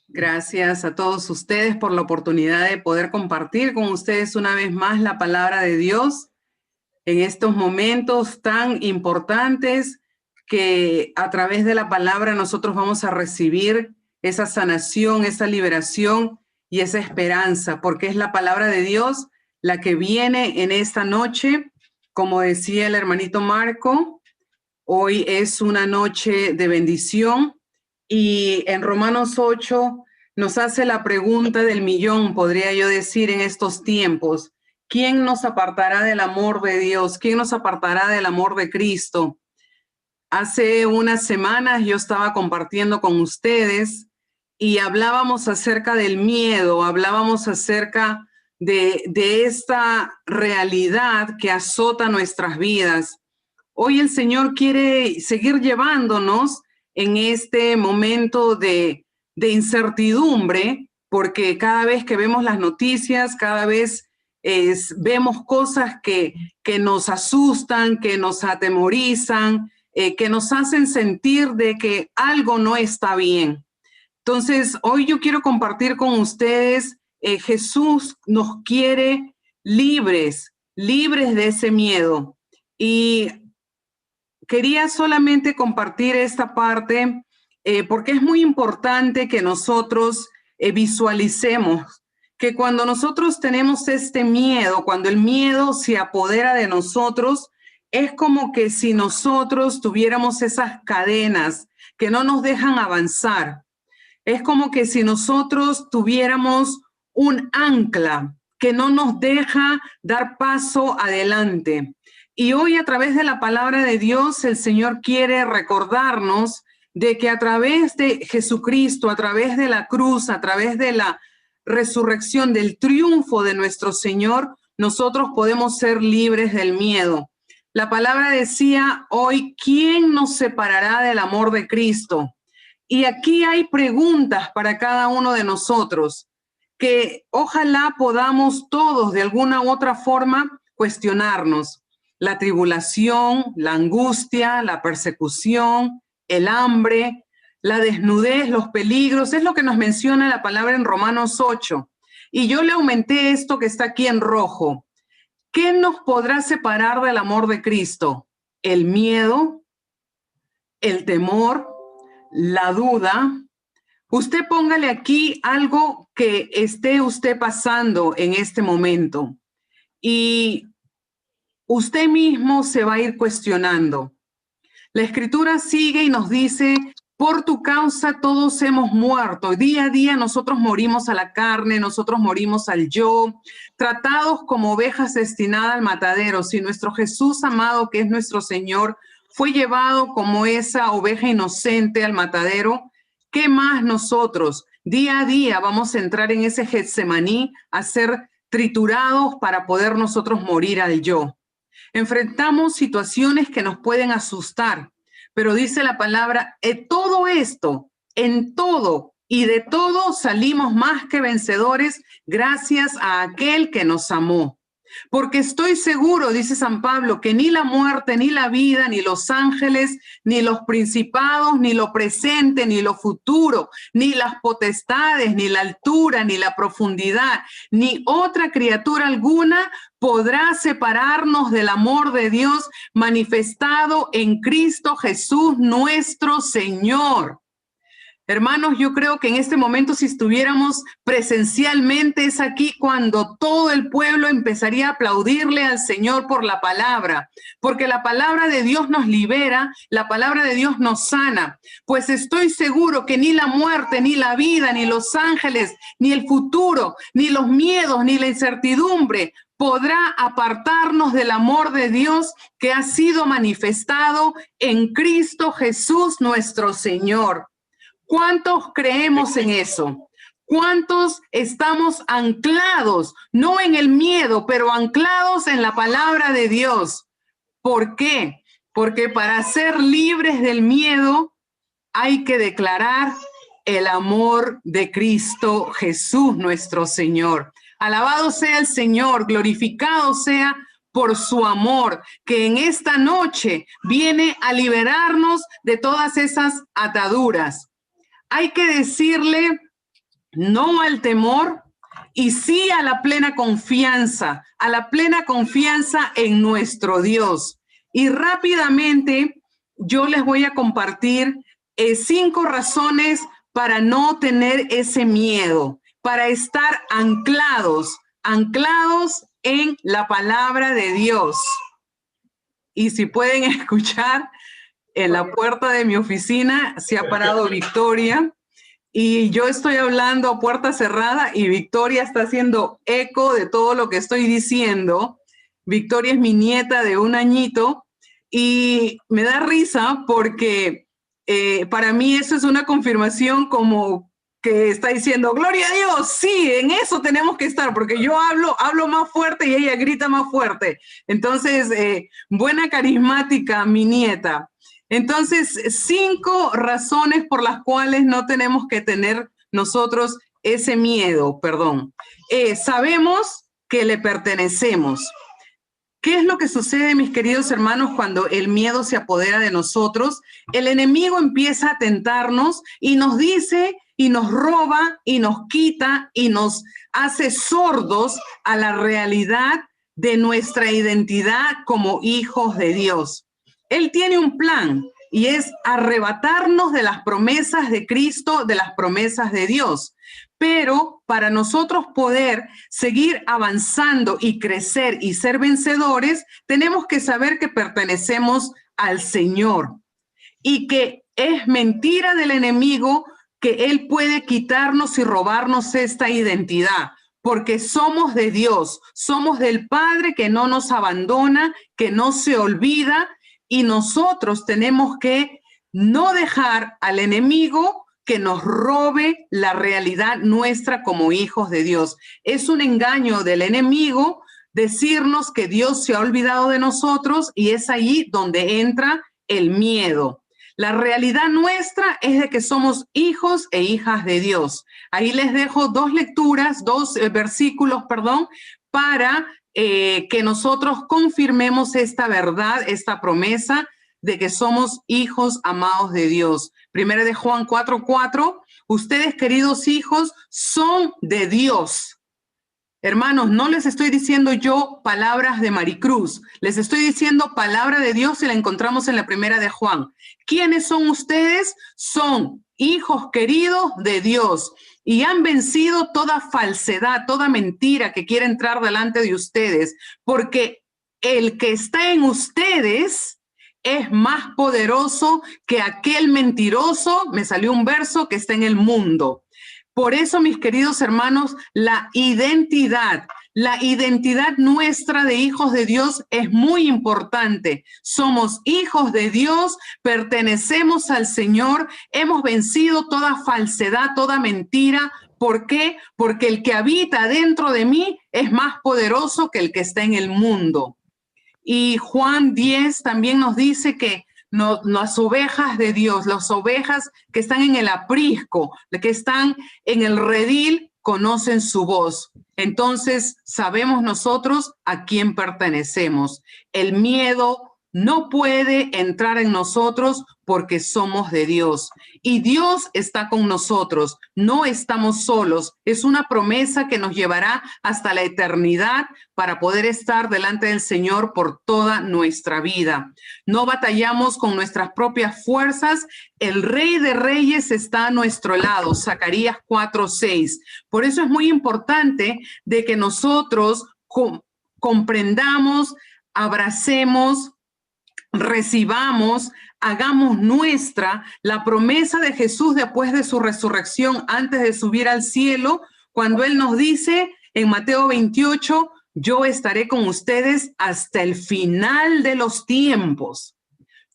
Gracias a todos ustedes por la oportunidad de poder compartir con ustedes una vez más la palabra de Dios en estos momentos tan importantes que a través de la palabra nosotros vamos a recibir esa sanación, esa liberación y esa esperanza, porque es la palabra de Dios la que viene en esta noche. Como decía el hermanito Marco, hoy es una noche de bendición y en Romanos 8 nos hace la pregunta del millón, podría yo decir, en estos tiempos. ¿Quién nos apartará del amor de Dios? ¿Quién nos apartará del amor de Cristo? Hace unas semanas yo estaba compartiendo con ustedes y hablábamos acerca del miedo, hablábamos acerca de esta realidad que azota nuestras vidas. Hoy el Señor quiere seguir llevándonos en este momento de incertidumbre, porque cada vez que vemos las noticias, cada vez vemos cosas que nos asustan, que nos atemorizan, que nos hacen sentir de que algo no está bien. Entonces, hoy yo quiero compartir con ustedes, Jesús nos quiere libres, libres de ese miedo. Y quería solamente compartir esta parte porque es muy importante que nosotros visualicemos que cuando nosotros tenemos este miedo, cuando el miedo se apodera de nosotros, es como que si nosotros tuviéramos esas cadenas que no nos dejan avanzar. Es como que si nosotros tuviéramos un ancla que no nos deja dar paso adelante. Y hoy a través de la palabra de Dios, el Señor quiere recordarnos de que a través de Jesucristo, a través de la cruz, a través de la resurrección, del triunfo de nuestro Señor, nosotros podemos ser libres del miedo. La palabra decía hoy, ¿quién nos separará del amor de Cristo? Y aquí hay preguntas para cada uno de nosotros que ojalá podamos todos de alguna u otra forma cuestionarnos. La tribulación, la angustia, la persecución, el hambre, la desnudez, los peligros, es lo que nos menciona la palabra en Romanos 8. Y yo le aumenté esto que está aquí en rojo. ¿Qué nos podrá separar del amor de Cristo? El miedo, el temor, la duda. Usted póngale aquí algo que esté usted pasando en este momento y usted mismo se va a ir cuestionando. La escritura sigue y nos dice, por tu causa todos hemos muerto. Día a día nosotros morimos a la carne, nosotros morimos al yo, tratados como ovejas destinadas al matadero. Si nuestro Jesús amado, que es nuestro Señor, fue llevado como esa oveja inocente al matadero, ¿qué más nosotros? Día a día vamos a entrar en ese Getsemaní a ser triturados para poder nosotros morir al yo. Enfrentamos situaciones que nos pueden asustar, pero dice la palabra, todo esto, en todo y de todo salimos más que vencedores gracias a aquel que nos amó. Porque estoy seguro, dice San Pablo, que ni la muerte, ni la vida, ni los ángeles, ni los principados, ni lo presente, ni lo futuro, ni las potestades, ni la altura, ni la profundidad, ni otra criatura alguna podrá separarnos del amor de Dios manifestado en Cristo Jesús nuestro Señor. Hermanos, yo creo que en este momento, si estuviéramos presencialmente, es aquí cuando todo el pueblo empezaría a aplaudirle al Señor por la palabra, porque la palabra de Dios nos libera, la palabra de Dios nos sana, pues estoy seguro que ni la muerte, ni la vida, ni los ángeles, ni el futuro, ni los miedos, ni la incertidumbre podrá apartarnos del amor de Dios que ha sido manifestado en Cristo Jesús nuestro Señor. ¿Cuántos creemos en eso? ¿Cuántos estamos anclados, no en el miedo, pero anclados en la palabra de Dios? ¿Por qué? Porque para ser libres del miedo hay que declarar el amor de Cristo Jesús nuestro Señor. Alabado sea el Señor, glorificado sea por su amor, que en esta noche viene a liberarnos de todas esas ataduras. Hay que decirle no al temor y sí a la plena confianza en nuestro Dios. Y rápidamente yo les voy a compartir 5 razones para no tener ese miedo, para estar anclados en la palabra de Dios. Y si pueden escuchar, en la puerta de mi oficina se ha parado Victoria y yo estoy hablando a puerta cerrada y Victoria está haciendo eco de todo lo que estoy diciendo. Victoria es mi nieta de 1 añito y me da risa porque para mí eso es una confirmación como que está diciendo, gloria a Dios, sí, en eso tenemos que estar, porque yo hablo más fuerte y ella grita más fuerte. Entonces, buena carismática, mi nieta. Entonces, 5 razones por las cuales no tenemos que tener nosotros ese miedo, perdón. Sabemos que le pertenecemos. ¿Qué es lo que sucede, mis queridos hermanos, cuando el miedo se apodera de nosotros? El enemigo empieza a tentarnos y nos dice y nos roba y nos quita y nos hace sordos a la realidad de nuestra identidad como hijos de Dios. Él tiene un plan y es arrebatarnos de las promesas de Cristo, de las promesas de Dios. Pero para nosotros poder seguir avanzando y crecer y ser vencedores, tenemos que saber que pertenecemos al Señor y que es mentira del enemigo que él puede quitarnos y robarnos esta identidad, porque somos de Dios, somos del Padre que no nos abandona, que no se olvida, y nosotros tenemos que no dejar al enemigo que nos robe la realidad nuestra como hijos de Dios. Es un engaño del enemigo decirnos que Dios se ha olvidado de nosotros y es ahí donde entra el miedo. La realidad nuestra es de que somos hijos e hijas de Dios. Ahí les dejo 2 lecturas, 2 versículos, para que nosotros confirmemos esta verdad, esta promesa de que somos hijos amados de Dios. Primera de Juan 4:4, ustedes, queridos hijos, son de Dios. Hermanos, no les estoy diciendo yo palabras de Maricruz, les estoy diciendo palabra de Dios y la encontramos en la Primera de Juan. ¿Quiénes son ustedes? Son hijos queridos de Dios y han vencido toda falsedad, toda mentira que quiera entrar delante de ustedes, porque el que está en ustedes es más poderoso que aquel mentiroso, me salió un verso, que está en el mundo. Por eso, mis queridos hermanos, la identidad nuestra de hijos de Dios es muy importante. Somos hijos de Dios, pertenecemos al Señor, hemos vencido toda falsedad, toda mentira. ¿Por qué? Porque el que habita dentro de mí es más poderoso que el que está en el mundo. Y Juan 10 también nos dice que las ovejas de Dios, las ovejas que están en el aprisco, que están en el redil, conocen su voz. Entonces sabemos nosotros a quién pertenecemos. El miedo no puede entrar en nosotros porque somos de Dios. Y Dios está con nosotros, no estamos solos. Es una promesa que nos llevará hasta la eternidad para poder estar delante del Señor por toda nuestra vida. No batallamos con nuestras propias fuerzas. El Rey de Reyes está a nuestro lado, Zacarías 4:6. Por eso es muy importante de que nosotros comprendamos, abracemos, recibamos, hagamos nuestra la promesa de Jesús después de su resurrección, antes de subir al cielo, cuando Él nos dice en Mateo 28, yo estaré con ustedes hasta el final de los tiempos.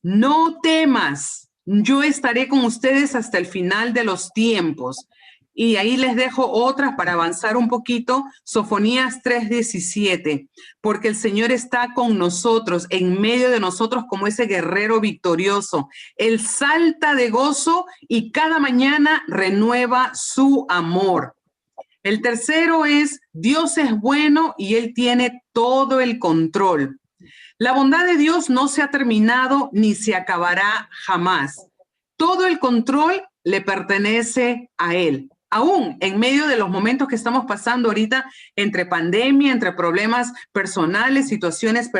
No temas, yo estaré con ustedes hasta el final de los tiempos. Y ahí les dejo otras para avanzar un poquito. Sofonías 3:17, porque el Señor está con nosotros, en medio de nosotros como ese guerrero victorioso. Él salta de gozo y cada mañana renueva su amor. El tercero es, Dios es bueno y Él tiene todo el control. La bondad de Dios no se ha terminado ni se acabará jamás. Todo el control le pertenece a Él. aún en medio de los momentos que estamos pasando ahorita, entre pandemia, entre problemas personales, situaciones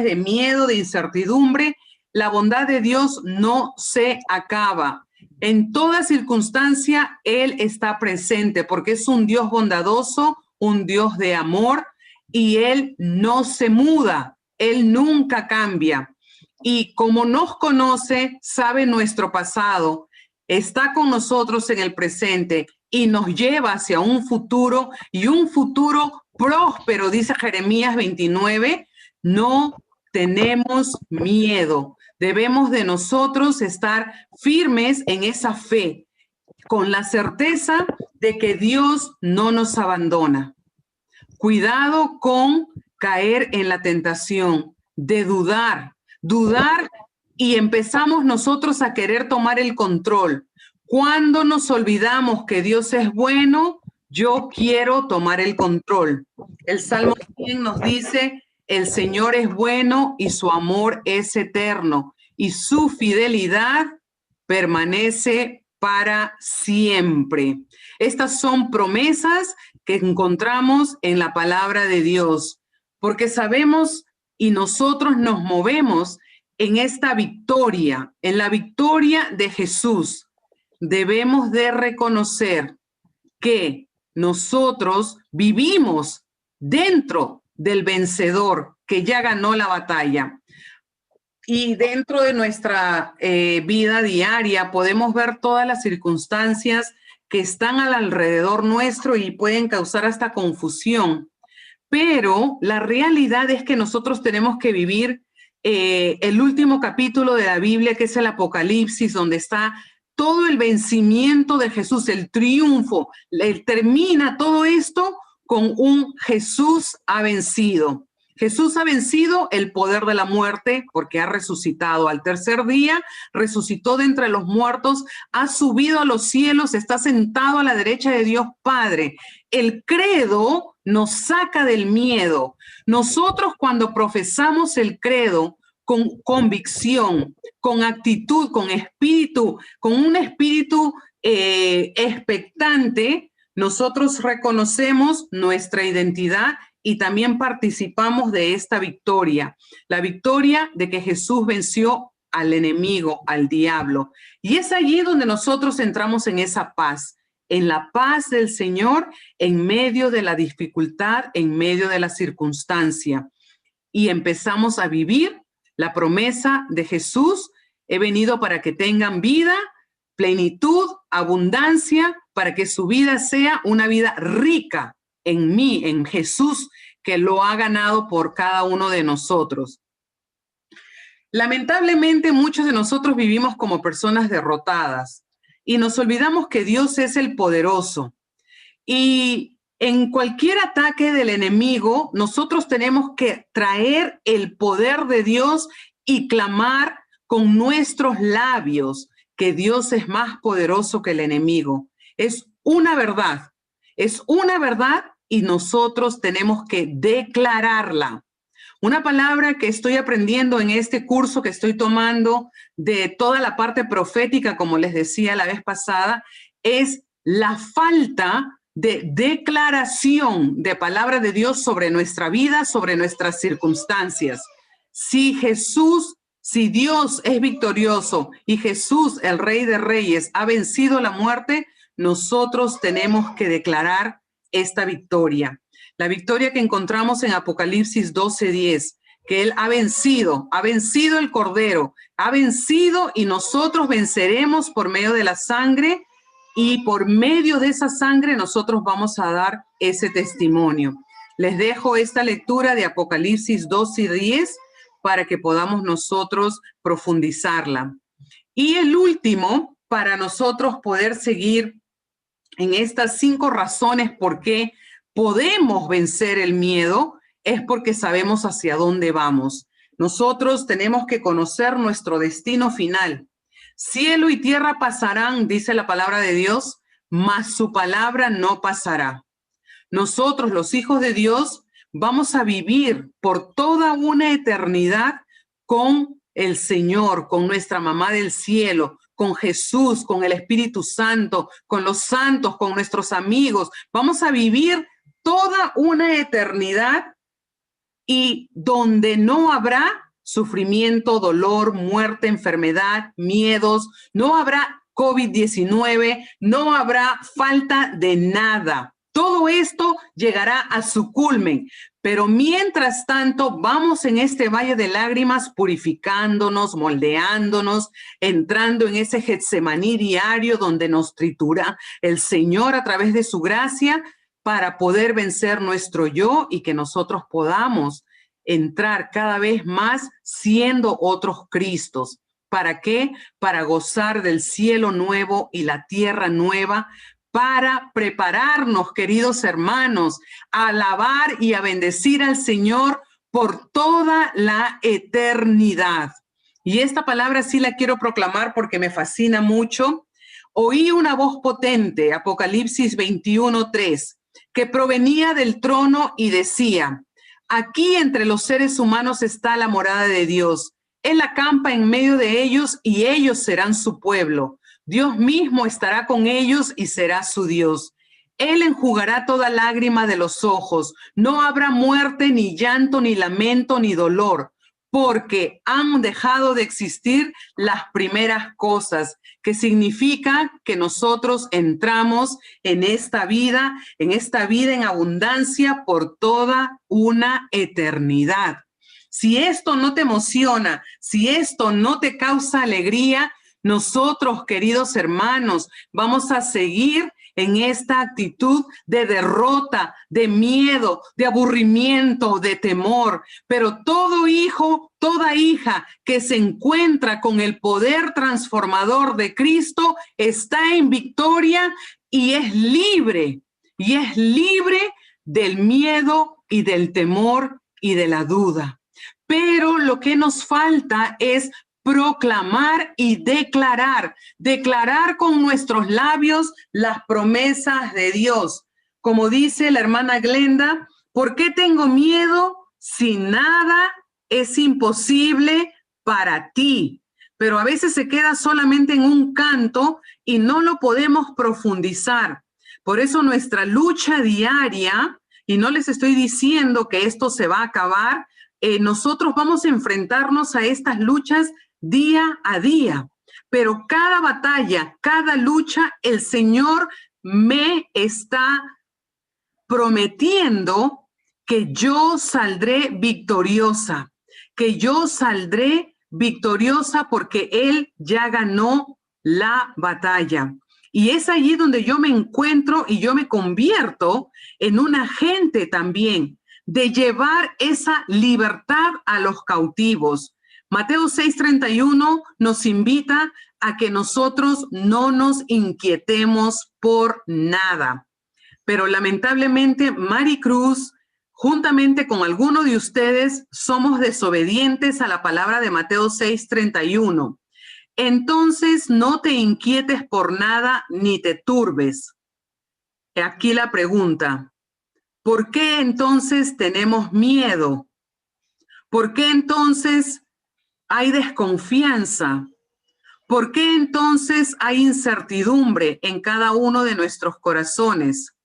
de miedo, de incertidumbre, la bondad de Dios no se acaba. En toda circunstancia, Él está presente porque es un Dios bondadoso, un Dios de amor, y Él no se muda, Él nunca cambia. Y como nos conoce, sabe nuestro pasado, está con nosotros en el presente y nos lleva hacia un futuro, y un futuro próspero, dice Jeremías 29, no tenemos miedo. Debemos de nosotros estar firmes en esa fe, con la certeza de que Dios no nos abandona. Cuidado con caer en la tentación de dudar y empezamos nosotros a querer tomar el control. Cuando nos olvidamos que Dios es bueno, yo quiero tomar el control. El Salmo 100 nos dice, el Señor es bueno y su amor es eterno y su fidelidad permanece para siempre. Estas son promesas que encontramos en la palabra de Dios, porque sabemos y nosotros nos movemos en esta victoria, en la victoria de Jesús. Debemos de reconocer que nosotros vivimos dentro del vencedor que ya ganó la batalla. Y dentro de nuestra vida diaria podemos ver todas las circunstancias que están alrededor nuestro y pueden causar hasta confusión. Pero la realidad es que nosotros tenemos que vivir el último capítulo de la Biblia, que es el Apocalipsis, donde está todo el vencimiento de Jesús, el triunfo. Termina todo esto con un Jesús ha vencido. Jesús ha vencido el poder de la muerte porque ha resucitado. Al tercer día resucitó de entre los muertos, ha subido a los cielos, está sentado a la derecha de Dios Padre. El credo nos saca del miedo. Nosotros cuando profesamos el credo con convicción, con actitud, con espíritu, con un espíritu expectante, nosotros reconocemos nuestra identidad y también participamos de esta victoria, la victoria de que Jesús venció al enemigo, al diablo. Y es allí donde nosotros entramos en esa paz, en la paz del Señor, en medio de la dificultad, en medio de la circunstancia. Y empezamos a vivir la promesa de Jesús: he venido para que tengan vida, plenitud, abundancia, para que su vida sea una vida rica en mí, en Jesús, que lo ha ganado por cada uno de nosotros. Lamentablemente, muchos de nosotros vivimos como personas derrotadas y nos olvidamos que Dios es el poderoso. Y en cualquier ataque del enemigo, nosotros tenemos que traer el poder de Dios y clamar con nuestros labios que Dios es más poderoso que el enemigo. Es una verdad y nosotros tenemos que declararla. Una palabra que estoy aprendiendo en este curso que estoy tomando de toda la parte profética, como les decía la vez pasada, es la falta de declaración de palabra de Dios sobre nuestra vida, sobre nuestras circunstancias. Si Dios es victorioso y Jesús, el Rey de Reyes, ha vencido la muerte, nosotros tenemos que declarar esta victoria. La victoria que encontramos en Apocalipsis 12:10, que Él ha vencido el Cordero, ha vencido y nosotros venceremos por medio de la sangre, y por medio de esa sangre nosotros vamos a dar ese testimonio. Les dejo esta lectura de Apocalipsis 12:10 para que podamos nosotros profundizarla. Y el último, para nosotros poder seguir en estas 5 razones por qué podemos vencer el miedo, es porque sabemos hacia dónde vamos. Nosotros tenemos que conocer nuestro destino final. Cielo y tierra pasarán, dice la palabra de Dios, mas su palabra no pasará. Nosotros, los hijos de Dios, vamos a vivir por toda una eternidad con el Señor, con nuestra mamá del cielo, con Jesús, con el Espíritu Santo, con los santos, con nuestros amigos. Vamos a vivir toda una eternidad y donde no habrá sufrimiento, dolor, muerte, enfermedad, miedos, no habrá COVID-19, no habrá falta de nada. Todo esto llegará a su culmen, pero mientras tanto vamos en este valle de lágrimas purificándonos, moldeándonos, entrando en ese Getsemaní diario donde nos tritura el Señor a través de su gracia para poder vencer nuestro yo y que nosotros podamos entrar cada vez más siendo otros Cristos. ¿Para qué? Para gozar del cielo nuevo y la tierra nueva, para prepararnos, queridos hermanos, a alabar y a bendecir al Señor por toda la eternidad. Y esta palabra sí la quiero proclamar porque me fascina mucho. Oí una voz potente, Apocalipsis 21:3, que provenía del trono y decía: aquí entre los seres humanos está la morada de Dios. Él acampa en medio de ellos y ellos serán su pueblo. Dios mismo estará con ellos y será su Dios. Él enjugará toda lágrima de los ojos. No habrá muerte, ni llanto, ni lamento, ni dolor, porque han dejado de existir las primeras cosas, que significa que nosotros entramos en esta vida en abundancia por toda una eternidad. Si esto no te emociona, si esto no te causa alegría, nosotros, queridos hermanos, vamos a seguir en esta actitud de derrota, de miedo, de aburrimiento, de temor. Pero todo hijo, toda hija que se encuentra con el poder transformador de Cristo está en victoria y es libre del miedo y del temor y de la duda. Pero lo que nos falta es proclamar y declarar con nuestros labios las promesas de Dios. Como dice la hermana Glenda, ¿por qué tengo miedo si nada es imposible para ti? Pero a veces se queda solamente en un canto y no lo podemos profundizar. Por eso nuestra lucha diaria, y no les estoy diciendo que esto se va a acabar, nosotros vamos a enfrentarnos a estas luchas día a día, pero cada batalla, cada lucha, el Señor me está prometiendo que yo saldré victoriosa, porque Él ya ganó la batalla. Y es allí donde yo me encuentro y yo me convierto en un agente también de llevar esa libertad a los cautivos. Mateo 6:31 nos invita a que nosotros no nos inquietemos por nada. Pero lamentablemente, Maricruz, juntamente con alguno de ustedes, somos desobedientes a la palabra de Mateo 6:31. Entonces, no te inquietes por nada ni te turbes. Aquí la pregunta: ¿por qué entonces tenemos miedo? ¿Por qué entonces hay desconfianza? ¿Por qué entonces hay incertidumbre en cada uno de nuestros corazones?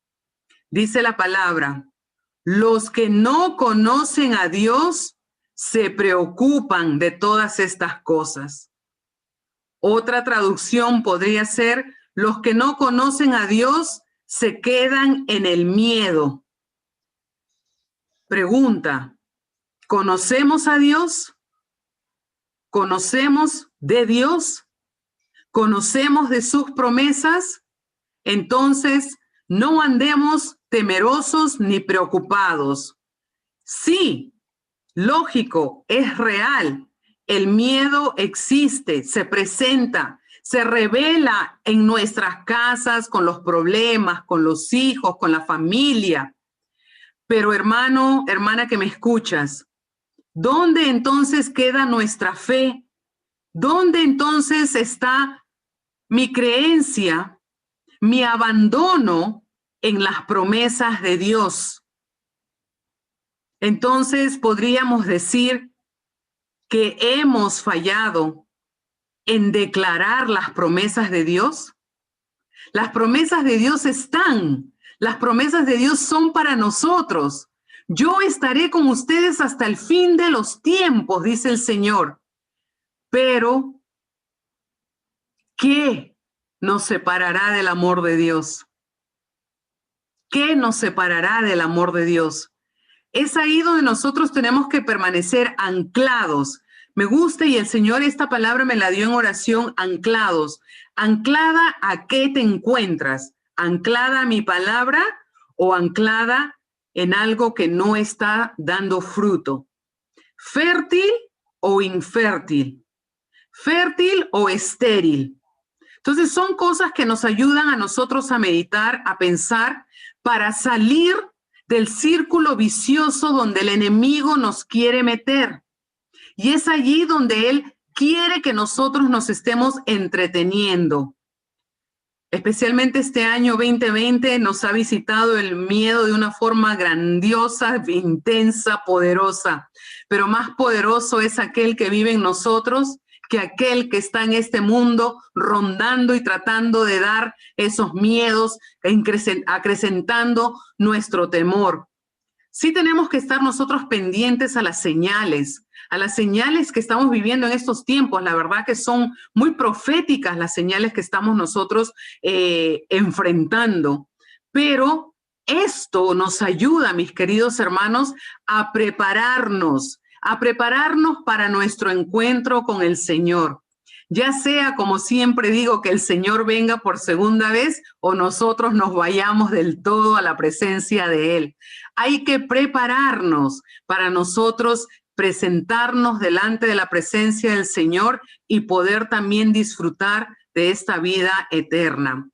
Dice la palabra: los que no conocen a Dios se preocupan de todas estas cosas. Otra traducción podría ser: los que no conocen a Dios se quedan en el miedo. Pregunta: ¿conocemos a Dios? ¿Conocemos de Dios? ¿Conocemos de sus promesas? Entonces, no andemos temerosos ni preocupados. Sí, lógico, es real. El miedo existe, se presenta, se revela en nuestras casas con los problemas, con los hijos, con la familia. Pero hermano, hermana que me escuchas, ¿dónde entonces queda nuestra fe? ¿Dónde entonces está mi creencia, mi abandono en las promesas de Dios? Entonces podríamos decir que hemos fallado en declarar las promesas de Dios? Las promesas de Dios están. Las promesas de Dios son para nosotros. Yo estaré con ustedes hasta el fin de los tiempos, dice el Señor. Pero, ¿qué nos separará del amor de Dios? ¿Qué nos separará del amor de Dios? Es ahí donde nosotros tenemos que permanecer anclados. Me gusta y el Señor esta palabra me la dio en oración, anclados. ¿Anclada a qué te encuentras? ¿Anclada a mi palabra o anclada en algo que no está dando fruto? ¿Fértil o infértil? ¿Fértil o estéril? Entonces son cosas que nos ayudan a nosotros a meditar, a pensar, para salir del círculo vicioso donde el enemigo nos quiere meter. Y es allí donde él quiere que nosotros nos estemos entreteniendo. Especialmente este año 2020 nos ha visitado el miedo de una forma grandiosa, intensa, poderosa. Pero más poderoso es aquel que vive en nosotros que aquel que está en este mundo rondando y tratando de dar esos miedos, acrecentando nuestro temor. Sí tenemos que estar nosotros pendientes a las señales que estamos viviendo en estos tiempos. La verdad que son muy proféticas las señales que estamos nosotros enfrentando. Pero esto nos ayuda, mis queridos hermanos, a prepararnos para nuestro encuentro con el Señor. Ya sea, como siempre digo, que el Señor venga por segunda vez o nosotros nos vayamos del todo a la presencia de Él. Hay que prepararnos para nosotros presentarnos delante de la presencia del Señor y poder también disfrutar de esta vida eterna.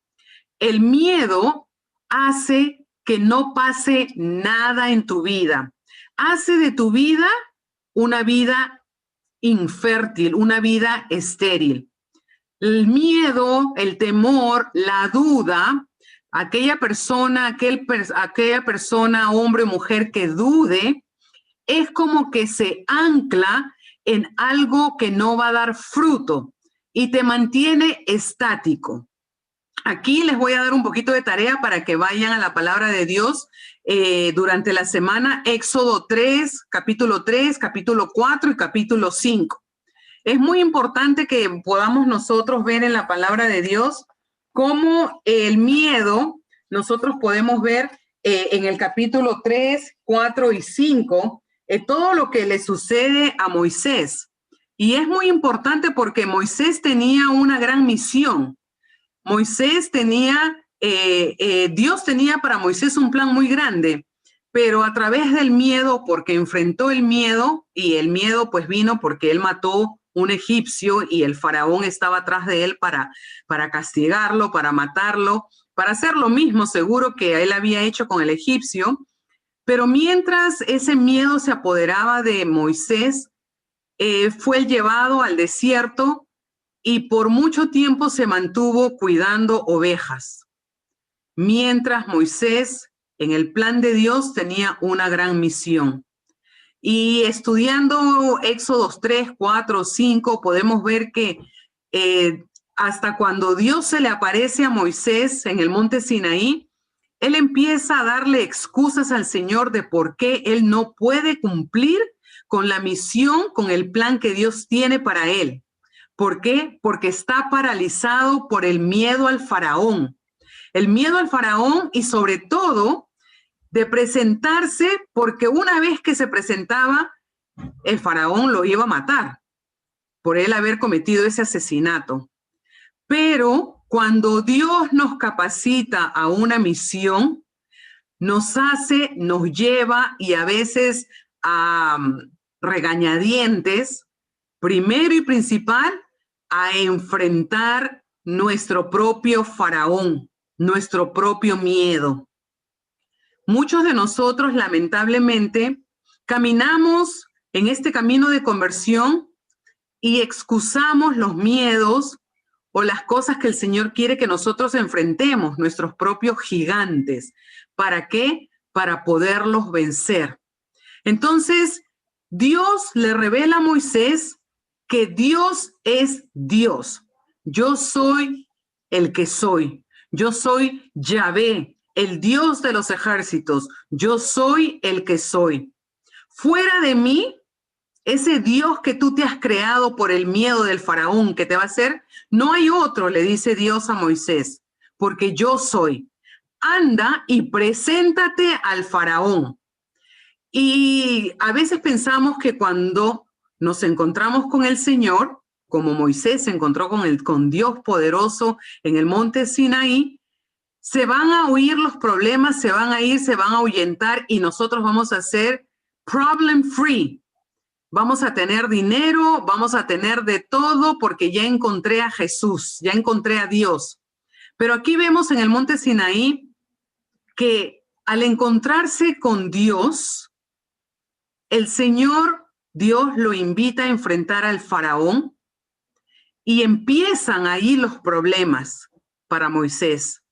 El miedo hace que no pase nada en tu vida. Hace de tu vida una vida infértil, una vida estéril. El miedo, el temor, la duda, aquella persona, hombre o mujer que dude, es como que se ancla en algo que no va a dar fruto y te mantiene estático. Aquí les voy a dar un poquito de tarea para que vayan a la palabra de Dios durante la semana, Éxodo 3, capítulo 4 y capítulo 5. Es muy importante que podamos nosotros ver en la palabra de Dios cómo el miedo, nosotros podemos ver en el capítulo 3, 4 y 5, todo lo que le sucede a Moisés. Y es muy importante porque Moisés tenía una gran misión. Moisés tenía, Dios tenía para Moisés un plan muy grande, pero a través del miedo, porque enfrentó el miedo, y el miedo pues vino porque él mató un egipcio y el faraón estaba atrás de él para castigarlo, para matarlo, para hacer lo mismo seguro que él había hecho con el egipcio. Pero mientras ese miedo se apoderaba de Moisés, fue llevado al desierto y por mucho tiempo se mantuvo cuidando ovejas, mientras Moisés, en el plan de Dios, tenía una gran misión. Y estudiando Éxodos 3, 4, 5, podemos ver que hasta cuando Dios se le aparece a Moisés en el monte Sinaí, él empieza a darle excusas al Señor de por qué él no puede cumplir con la misión, con el plan que Dios tiene para él. ¿Por qué? Porque está paralizado por el miedo al faraón. El miedo al faraón y sobre todo de presentarse, porque una vez que se presentaba, el faraón lo iba a matar por él haber cometido ese asesinato. Pero cuando Dios nos capacita a una misión, nos lleva y a veces a regañadientes, primero y principal, a enfrentar nuestro propio faraón, nuestro propio miedo. Muchos de nosotros, lamentablemente, caminamos en este camino de conversión y excusamos los miedos o las cosas que el Señor quiere que nosotros enfrentemos, nuestros propios gigantes. ¿Para qué? Para poderlos vencer. Entonces, Dios le revela a Moisés que Dios es Dios. Yo soy el que soy. Yo soy Yahvé, el Dios de los ejércitos. Yo soy el que soy. Fuera de mí, ese Dios que tú te has creado por el miedo del faraón que te va a hacer, no hay otro, le dice Dios a Moisés, porque yo soy. Anda y preséntate al faraón. Y a veces pensamos que cuando nos encontramos con el Señor, como Moisés se encontró con Dios poderoso en el monte Sinaí, se van a huir los problemas, se van a ir, se van a ahuyentar y nosotros vamos a ser problem free. Vamos a tener dinero, vamos a tener de todo porque ya encontré a Jesús, ya encontré a Dios. Pero aquí vemos en el monte Sinaí que al encontrarse con Dios, el Señor Dios lo invita a enfrentar al faraón y empiezan ahí los problemas para Moisés,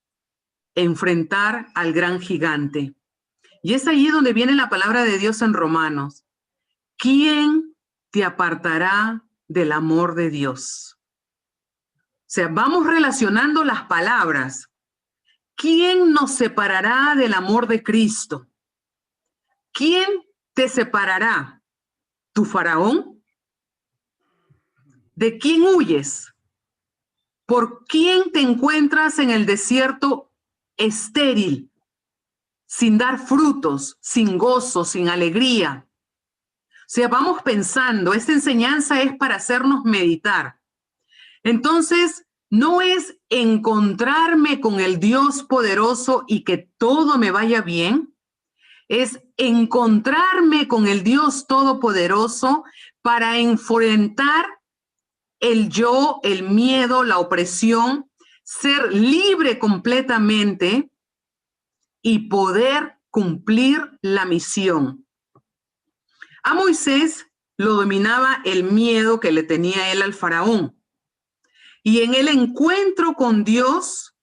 enfrentar al gran gigante. Y es allí donde viene la palabra de Dios en Romanos. ¿Quién te apartará del amor de Dios? O sea, vamos relacionando las palabras. ¿Quién nos separará del amor de Cristo? ¿Quién te separará? ¿Tu faraón? ¿De quién huyes? ¿Por quién te encuentras en el desierto estéril, sin dar frutos, sin gozo, sin alegría? O sea, vamos pensando, esta enseñanza es para hacernos meditar. Entonces, no es encontrarme con el Dios poderoso y que todo me vaya bien, es encontrarme con el Dios todopoderoso para enfrentar el yo, el miedo, la opresión, ser libre completamente y poder cumplir la misión. A Moisés lo dominaba el miedo que le tenía él al faraón. Y en el encuentro con Dios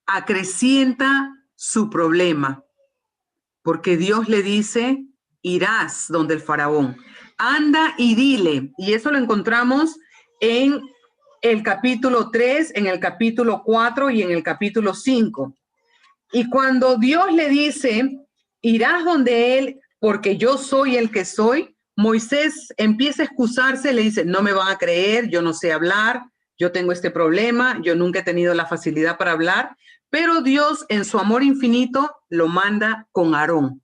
acrecienta su problema, porque Dios le dice, irás donde el faraón, anda y dile, y eso lo encontramos en el capítulo 3, en el capítulo 4 y en el capítulo 5. Y cuando Dios le dice, irás donde él, porque yo soy el que soy, Moisés empieza a excusarse, le dice, no me van a creer, yo no sé hablar, yo tengo este problema, yo nunca he tenido la facilidad para hablar, pero Dios en su amor infinito lo manda con Aarón.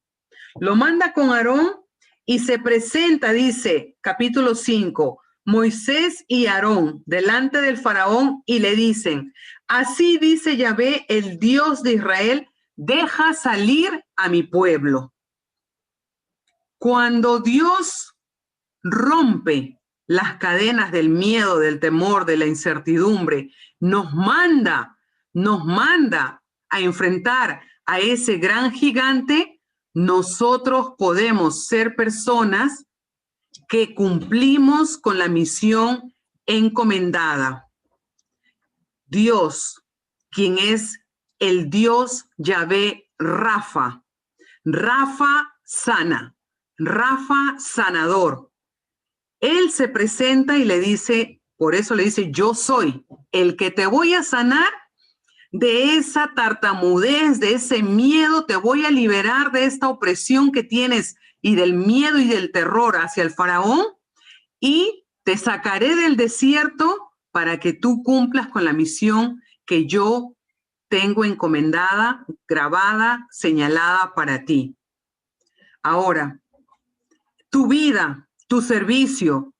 Lo manda con Aarón y se presenta, dice, capítulo 5, Moisés y Aarón delante del faraón y le dicen, así dice Yahvé, el Dios de Israel, deja salir a mi pueblo. Cuando Dios rompe las cadenas del miedo, del temor, de la incertidumbre, nos manda a enfrentar a ese gran gigante, nosotros podemos ser personas que cumplimos con la misión encomendada. Dios, quien es el Dios Yahvé Rafa. Rafa sana, Rafa sanador. Él se presenta y le dice, por eso le dice, yo soy el que te voy a sanar de esa tartamudez, de ese miedo, te voy a liberar de esta opresión que tienes y del miedo y del terror hacia el faraón y te sacaré del desierto para que tú cumplas con la misión que yo tengo encomendada, grabada, señalada para ti. Ahora, tu vida, tu servicio,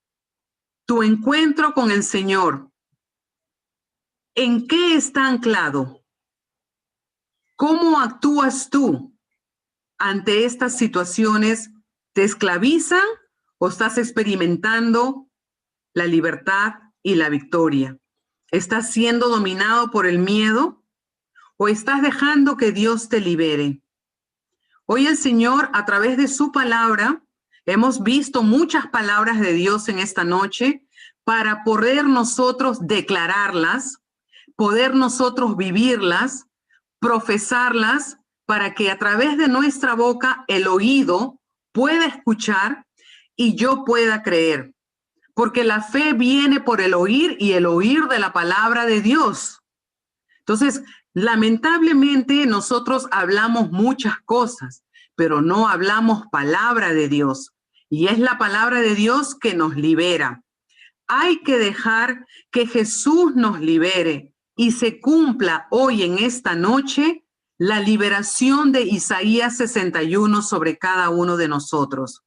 tu encuentro con el Señor, ¿en qué está anclado? ¿Cómo actúas tú ante estas situaciones? ¿Te esclavizan o estás experimentando la libertad y la victoria? ¿Estás siendo dominado por el miedo o estás dejando que Dios te libere? Hoy el Señor, a través de su palabra, hemos visto muchas palabras de Dios en esta noche para poder nosotros declararlas, poder nosotros vivirlas, profesarlas, para que a través de nuestra boca el oído pueda escuchar y yo pueda creer. porque la fe viene por el oír y el oír de la palabra de Dios. Entonces, lamentablemente nosotros hablamos muchas cosas, pero no hablamos palabra de Dios. Y es la palabra de Dios que nos libera. Hay que dejar que Jesús nos libere y se cumpla hoy en esta noche la liberación de Isaías 61 sobre cada uno de nosotros.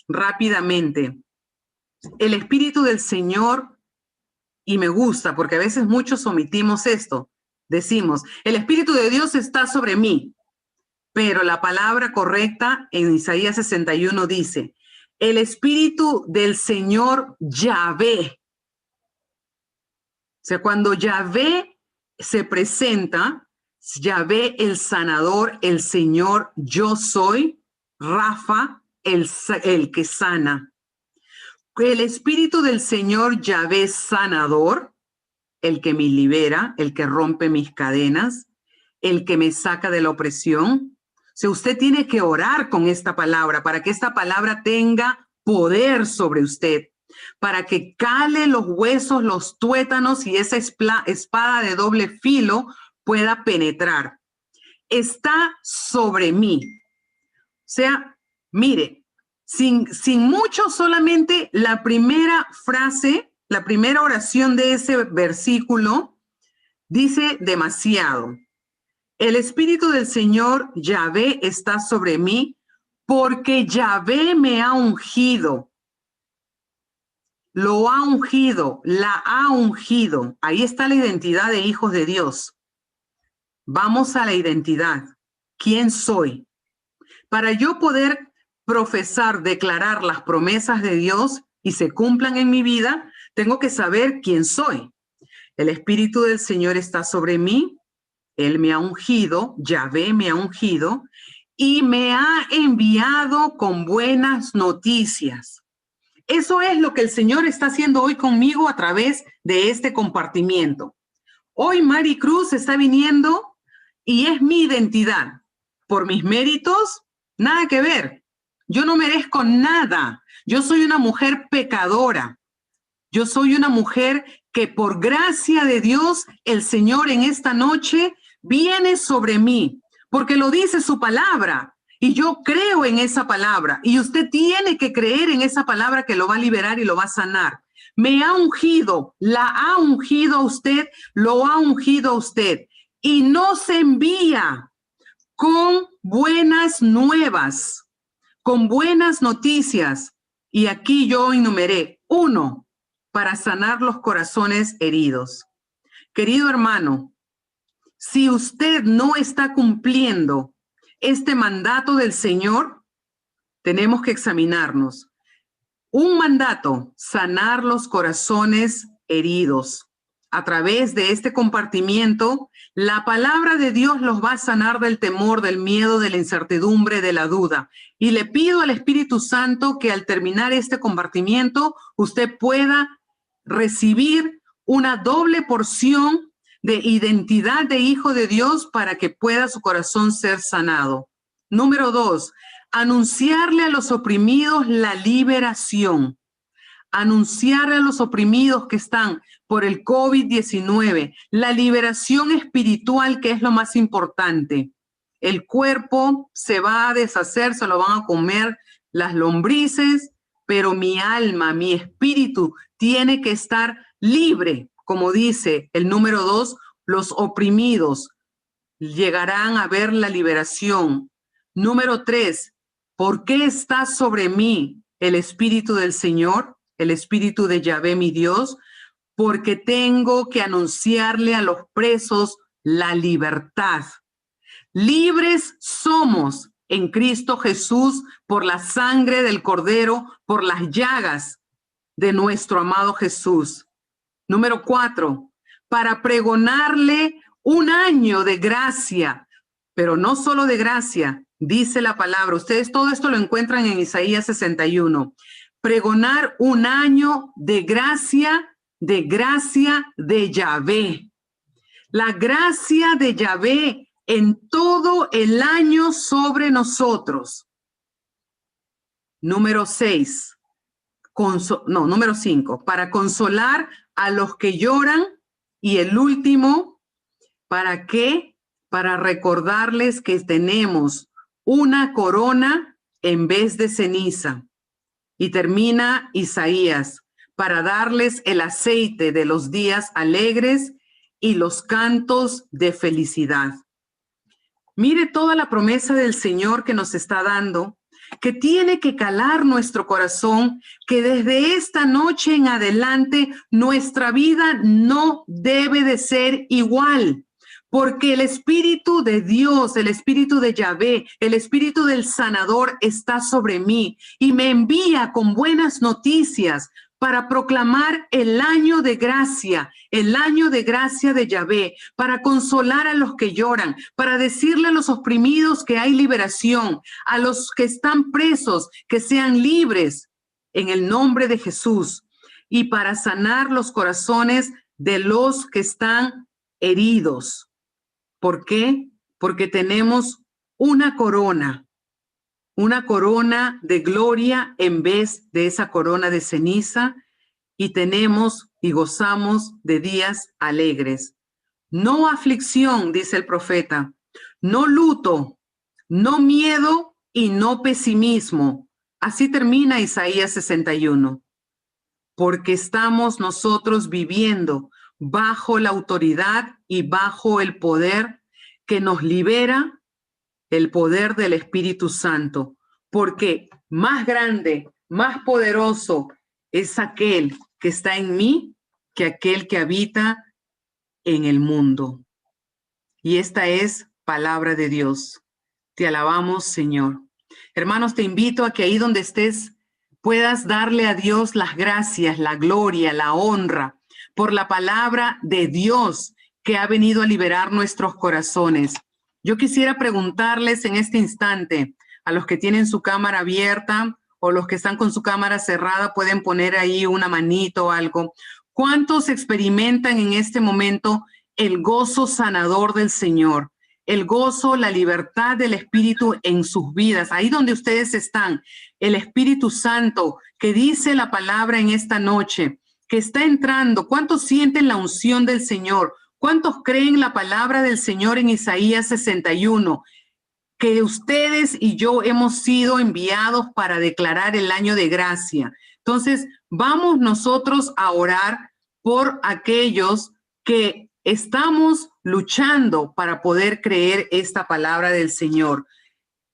Rápidamente, el Espíritu del Señor, y me gusta porque a veces muchos omitimos esto, decimos, el Espíritu de Dios está sobre mí, pero la palabra correcta en Isaías 61 dice, el Espíritu del Señor Yahvé. O sea, cuando Yahvé se presenta, Yahvé el sanador, el Señor, yo soy, Rafa, el que sana. El Espíritu del Señor Yahvé sanador, el que me libera, el que rompe mis cadenas, el que me saca de la opresión. O sea, usted tiene que orar con esta palabra para que esta palabra tenga poder sobre usted, para que cale los huesos, los tuétanos y esa espada de doble filo pueda penetrar. Está sobre mí. O sea, mire, sin mucho, solamente la primera frase, la primera oración de ese versículo dice demasiado. El Espíritu del Señor Yahvé está sobre mí porque Yahvé me ha ungido. Lo ha ungido, la ha ungido. Ahí está la identidad de hijos de Dios. Vamos a la identidad. ¿Quién soy? Para yo poder profesar, declarar las promesas de Dios y se cumplan en mi vida, tengo que saber quién soy. El Espíritu del Señor está sobre mí. Él me ha ungido, Yahvé me ha ungido y me ha enviado con buenas noticias. Eso es lo que el Señor está haciendo hoy conmigo a través de este compartimiento. Hoy Mari Cruz está viniendo y es mi identidad. Por mis méritos, nada que ver. Yo no merezco nada. Yo soy una mujer pecadora. Yo soy una mujer que por gracia de Dios, el Señor en esta noche viene sobre mí, porque lo dice su palabra. Y yo creo en esa palabra. Y usted tiene que creer en esa palabra que lo va a liberar y lo va a sanar. Me ha ungido, la ha ungido a usted, lo ha ungido a usted. Y nos envía con buenas nuevas, con buenas noticias. Y aquí yo enumeré 1, para sanar los corazones heridos. Querido hermano, si usted no está cumpliendo este mandato del Señor, tenemos que examinarnos. Un mandato, sanar los corazones heridos. A través de este compartimiento, la palabra de Dios los va a sanar del temor, del miedo, de la incertidumbre, de la duda. Y le pido al Espíritu Santo que al terminar este compartimiento, usted pueda recibir una doble porción de identidad de hijo de Dios para que pueda su corazón ser sanado. Número 2, anunciarle a los oprimidos la liberación. Anunciarle a los oprimidos que están por el COVID-19 la liberación espiritual, que es lo más importante. El cuerpo se va a deshacer, se lo van a comer las lombrices, pero mi alma, mi espíritu tiene que estar libre. Como dice el número 2, los oprimidos llegarán a ver la liberación. Número 3, ¿por qué está sobre mí el Espíritu del Señor, el Espíritu de Yahvé mi Dios? Porque tengo que anunciarle a los presos la libertad. Libres somos en Cristo Jesús por la sangre del Cordero, por las llagas de nuestro amado Jesús. Número 4, para pregonarle un año de gracia, pero no solo de gracia, dice la palabra. Ustedes todo esto lo encuentran en Isaías 61. Pregonar un año de gracia de Yahvé. La gracia de Yahvé en todo el año sobre nosotros. Número 6. número 5, para consolar a los que lloran. Y el último, ¿para qué? Para recordarles que tenemos una corona en vez de ceniza. Y termina Isaías, para darles el aceite de los días alegres y los cantos de felicidad. Mire toda la promesa del Señor que nos está dando, que tiene que calar nuestro corazón, que desde esta noche en adelante nuestra vida no debe de ser igual. Porque el Espíritu de Dios, el Espíritu de Yahvé, el Espíritu del Sanador está sobre mí y me envía con buenas noticias para proclamar el año de gracia de Yahvé, para consolar a los que lloran, para decirle a los oprimidos que hay liberación, a los que están presos que sean libres en el nombre de Jesús, y para sanar los corazones de los que están heridos. ¿Por qué? Porque tenemos una corona de gloria en vez de esa corona de ceniza, y tenemos y gozamos de días alegres. No aflicción, dice el profeta, no luto, no miedo y no pesimismo. Así termina Isaías 61. Porque estamos nosotros viviendo bajo la autoridad y bajo el poder que nos libera, el poder del Espíritu Santo, porque más grande, más poderoso es aquel que está en mí que aquel que habita en el mundo. Y esta es palabra de Dios. Te alabamos, Señor. Hermanos, te invito a que ahí donde estés puedas darle a Dios las gracias, la gloria, la honra por la palabra de Dios que ha venido a liberar nuestros corazones. Yo quisiera preguntarles en este instante a los que tienen su cámara abierta o los que están con su cámara cerrada, pueden poner ahí una manito o algo. ¿Cuántos experimentan en este momento el gozo sanador del Señor? El gozo, la libertad del Espíritu en sus vidas, ahí donde ustedes están, el Espíritu Santo que dice la palabra en esta noche, que está entrando. ¿Cuántos sienten la unción del Señor? ¿Cuántos creen la palabra del Señor en Isaías 61? Que ustedes y yo hemos sido enviados para declarar el año de gracia. Entonces, vamos nosotros a orar por aquellos que estamos luchando para poder creer esta palabra del Señor.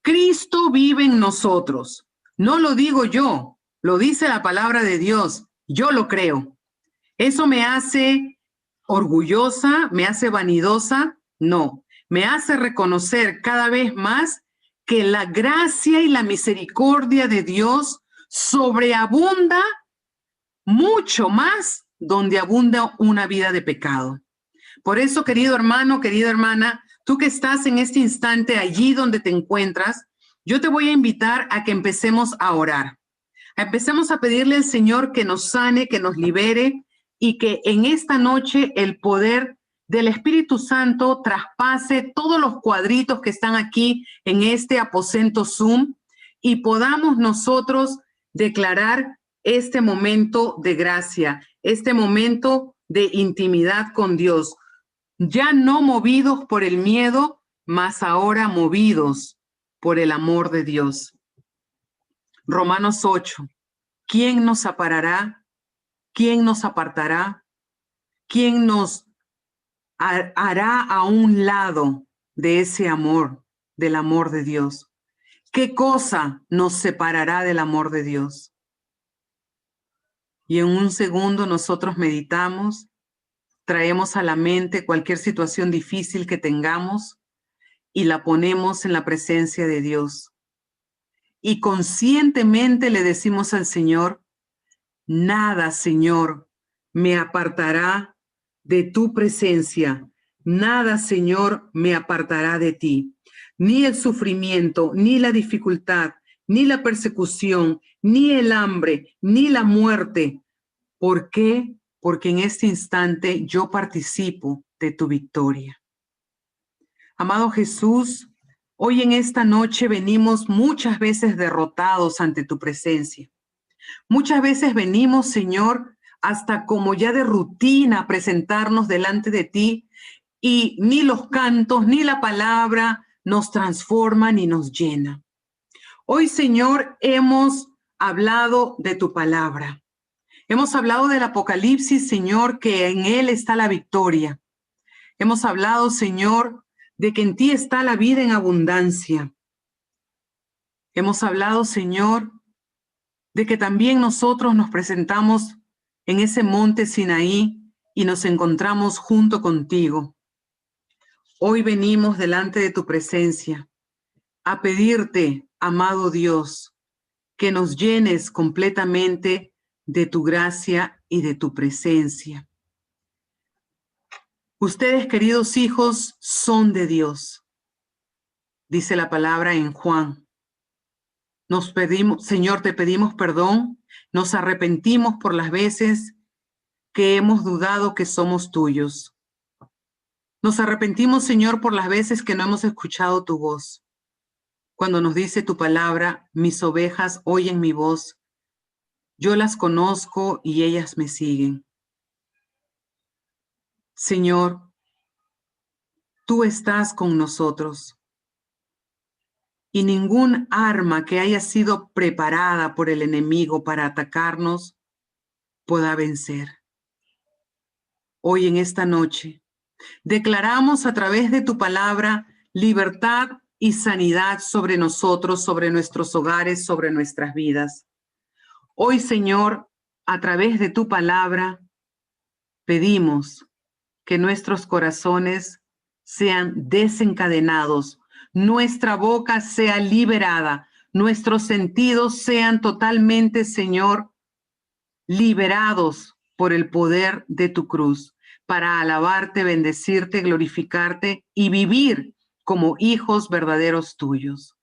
Cristo vive en nosotros. No lo digo yo, lo dice la palabra de Dios. Yo lo creo. ¿Eso me hace orgullosa? ¿Me hace vanidosa? No. Me hace reconocer cada vez más que la gracia y la misericordia de Dios sobreabunda mucho más donde abunda una vida de pecado. Por eso, querido hermano, querida hermana, tú que estás en este instante allí donde te encuentras, yo te voy a invitar a que empecemos a orar. Empecemos a pedirle al Señor que nos sane, que nos libere y que en esta noche el poder del Espíritu Santo traspase todos los cuadritos que están aquí en este aposento Zoom y podamos nosotros declarar este momento de gracia, este momento de intimidad con Dios. Ya no movidos por el miedo, mas ahora movidos por el amor de Dios. Romanos 8. ¿Quién nos separará? ¿Quién nos apartará? ¿Quién nos hará a un lado de ese amor, del amor de Dios? ¿Qué cosa nos separará del amor de Dios? Y en un segundo nosotros meditamos, traemos a la mente cualquier situación difícil que tengamos y la ponemos en la presencia de Dios. Y conscientemente le decimos al Señor: nada, Señor, me apartará de tu presencia. Nada, Señor, me apartará de ti. Ni el sufrimiento, ni la dificultad, ni la persecución, ni el hambre, ni la muerte. ¿Por qué? Porque en este instante yo participo de tu victoria. Amado Jesús, hoy en esta noche venimos muchas veces derrotados ante tu presencia. Muchas veces venimos, Señor, hasta como ya de rutina a presentarnos delante de ti, y ni los cantos ni la palabra nos transforma ni nos llena. Hoy, Señor, hemos hablado de tu palabra. Hemos hablado del Apocalipsis, Señor, que en él está la victoria. Hemos hablado, Señor, de que en ti está la vida en abundancia. Hemos hablado, Señor, de que también nosotros nos presentamos en ese monte Sinaí y nos encontramos junto contigo. Hoy venimos delante de tu presencia a pedirte, amado Dios, que nos llenes completamente de tu gracia y de tu presencia. Ustedes, queridos hijos, son de Dios, dice la palabra en Juan. Nos pedimos, Señor, te pedimos perdón, nos arrepentimos por las veces que hemos dudado que somos tuyos. Nos arrepentimos, Señor, por las veces que no hemos escuchado tu voz. Cuando nos dice tu palabra, mis ovejas oyen mi voz, yo las conozco y ellas me siguen. Señor, tú estás con nosotros y ningún arma que haya sido preparada por el enemigo para atacarnos pueda vencer. Hoy en esta noche declaramos a través de tu palabra libertad y sanidad sobre nosotros, sobre nuestros hogares, sobre nuestras vidas. Hoy, Señor, a través de tu palabra, pedimos que nuestros corazones sean desencadenados, nuestra boca sea liberada, nuestros sentidos sean totalmente, Señor, liberados por el poder de tu cruz, para alabarte, bendecirte, glorificarte y vivir como hijos verdaderos tuyos.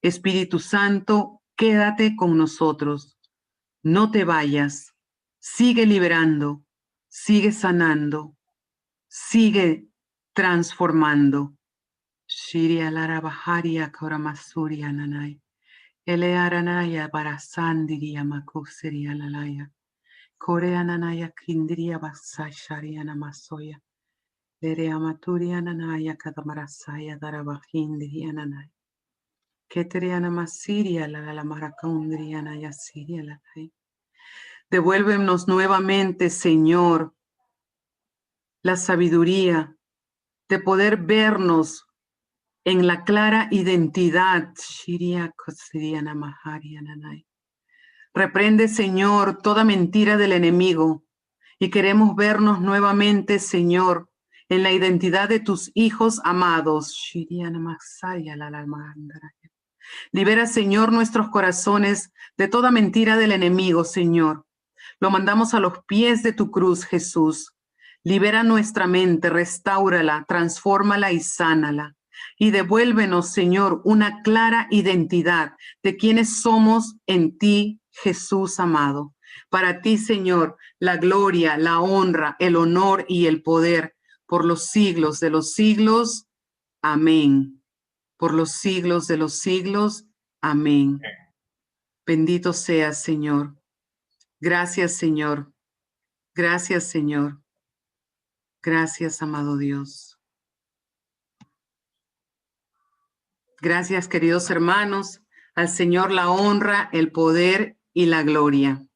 Espíritu Santo, quédate con nosotros. No te vayas. Sigue liberando, sigue sanando, sigue transformando. Shiria Lara Baharia Koramasuria Nanay. Elearanaya Barasandiria Makuseria Lalaya. Koreananaya Kindiria Basashariana Masoya. Lerea Maturia Nanaya Kadamarasaya Darabahindiria Nanay. Keteriana Masiria la Maracundriana Yasiria Lalay. Devuélvenos nuevamente, Señor, la sabiduría de poder vernos en la clara identidad. Reprende, Señor, toda mentira del enemigo y queremos vernos nuevamente, Señor, en la identidad de tus hijos amados. Libera, Señor, nuestros corazones de toda mentira del enemigo, Señor. Lo mandamos a los pies de tu cruz, Jesús. Libera nuestra mente, restáurala, transfórmala y sánala. Y devuélvenos, Señor, una clara identidad de quiénes somos en ti, Jesús amado. Para ti, Señor, la gloria, la honra, el honor y el poder por los siglos de los siglos. Amén. Por los siglos de los siglos. Amén. Bendito seas, Señor. Gracias, Señor. Gracias, Señor. Gracias, amado Dios. Gracias, queridos hermanos. Al Señor la honra, el poder y la gloria.